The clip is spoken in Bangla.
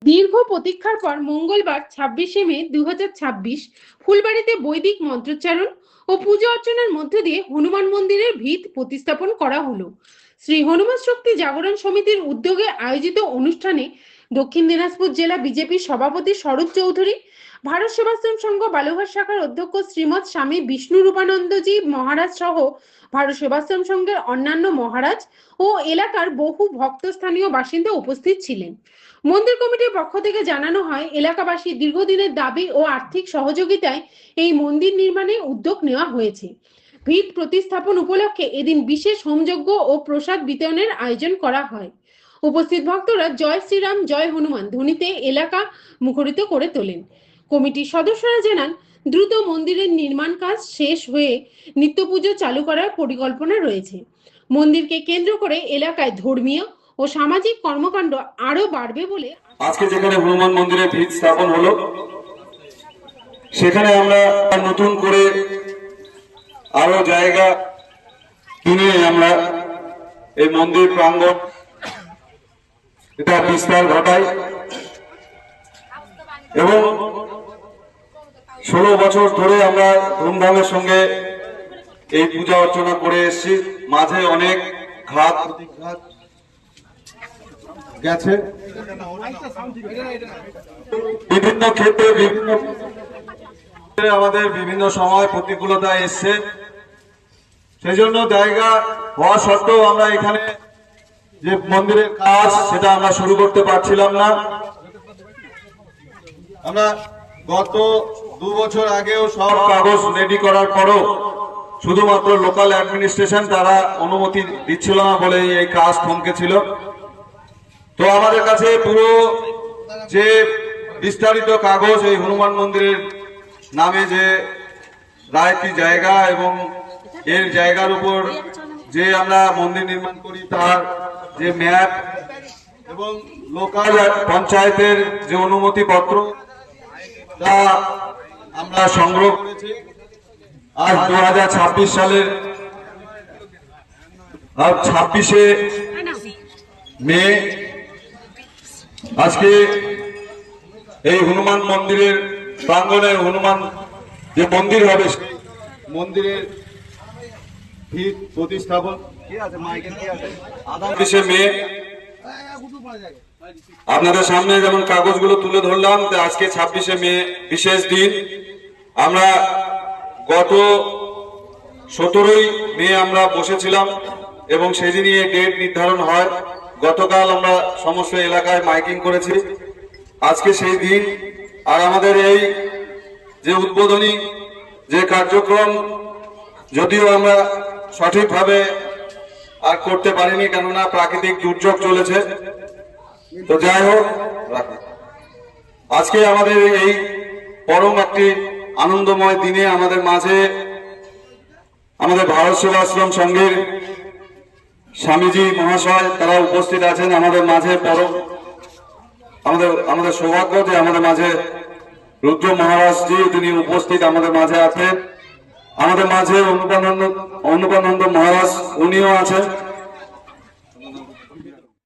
দীর্ঘ প্রতীক্ষার পর মঙ্গলবার 26শে মে 2026 ফুলবাড়িতে বৈদিক মন্ত্রোচ্চারণ ও পুজো অর্চনার মধ্য দিয়ে হনুমান মন্দিরের ভিত প্রতিস্থাপন করা হলো। শ্রী হনুমান শক্তি জাগরণ সমিতির উদ্যোগে আয়োজিত অনুষ্ঠানে দক্ষিণ দিনাজপুর জেলা বিজেপির সভাপতি শরৎ চৌধুরী, ভারত সেবাশ্রম সংঘ বালুঘাট শাখার অধ্যক্ষ শ্রীমৎ স্বামী বিষ্ণু রূপানন্দজি মহারাজ সহ ভারত সেবাশ্রম সংঘের অন্যান্য মহারাজ ও এলাকার বহু ভক্ত স্থানীয় বাসিন্দা উপস্থিত ছিলেন। মন্দির কমিটির পক্ষ থেকে জানানো হয়, এলাকাবাসী দীর্ঘদিনের দাবি ও আর্থিক সহযোগিতায় এই মন্দির নির্মাণে উদ্যোগ নেওয়া হয়েছে। ভিত প্রতিস্থাপন উপলক্ষে এদিন বিশেষ হোমযজ্ঞ ও প্রসাদ বিতরণের আয়োজন করা হয়। উপস্থিত ভক্তরা জয় শ্রীরাম জয় হনুমান ধ্বনিতে এলাকা মুখরিত করে তোলেন। কমিটির সদস্যরা জানান, দ্রুত মন্দিরের নির্মাণ কাজ শেষ হয়ে নিত্য পুজো চালু করার পরিকল্পনা রয়েছে। মন্দিরকে কেন্দ্র করে এলাকায় ধর্মীয় ও সামাজিক কর্মকাণ্ড আরো বাড়বে বলে আজকে যেখানে হনুমান মন্দিরের ভিত স্থাপন হলো, সেখানে আমরা নতুন করে আরো জায়গা কিনে আমরা এই মন্দির প্রাঙ্গণ এটা বিস্তার ঘটাই এবং 16 বছর ধরে আমরা ধুমধামের সঙ্গে এই পূজা অর্চনা করে এসেছি। মাঝে অনেক ঘাত গেছে, বিভিন্ন ক্ষেত্রে আমাদের বিভিন্ন সময় প্রতিকূলতা এসছে। সেই জন্য জায়গা হওয়া সত্ত্বেও আমরা এখানে যে মন্দিরের কাজ সেটা আমরা শুরু করতে পারছিলাম না। আমরা গত 2 বছর আগেও সব কাগজ রেডি করার পরও শুধুমাত্র লোকাল অ্যাডমিনিস্ট্রেশন তারা অনুমতি দিচ্ছিল না বলে এই কাজ থমকে ছিল। তো আমাদের কাছে পুরো যে বিস্তারিত কাগজ এই হনুমান মন্দিরের নামে যে রায়টি জায়গা এবং এর জায়গার উপর যে আমরা মন্দির নির্মাণ করি তার যে ম্যাপ এবং লোকাল পঞ্চায়েতের যে অনুমতি পত্র তা আমরা সংগ্রহ করেছি। আজ 2026 সালের 26শে মে আজকে এই হনুমান মন্দিরের প্রাঙ্গণে হনুমান যে মন্দির হবে সেই মন্দিরের ভিত প্রতিস্থাপন 26শে মে। আপনাদের সামনে যেমন কাগজগুলো তুলে ধরলাম, আজকে 26শে মে বিশেষ দিন। আমরা গত 17ই মে আমরা বসেছিলাম এবং সেদিনই এই ডেট নির্ধারণ হয়। গতকাল আমরা সমস্ত এলাকায় মাইকিং করেছি, আজকে সেই দিন। আর আমাদের এই যে উদ্বোধনী যে কার্যক্রম যদিও আমরা সঠিকভাবে আর করতে পারিনি, কেননা প্রাকৃতিক দুর্যোগ চলেছে। তো যাই হোক, আজকে আমাদের এই পরম একটি আনন্দময় দিনে আমাদের মাঝে আমাদের ভারত সেবাশ্রম সংঘের স্বামীজি মহাশয় তারা উপস্থিত আছেন আমাদের মাঝে। পরম আমাদের সৌভাগ্য যে আমাদের মাঝে রুদ্র মহারাজজি তিনি উপস্থিত আমাদের মাঝে আছেন। আমাদের মাঝে অনুপানন্দ মহারাজ উনিও আছেন।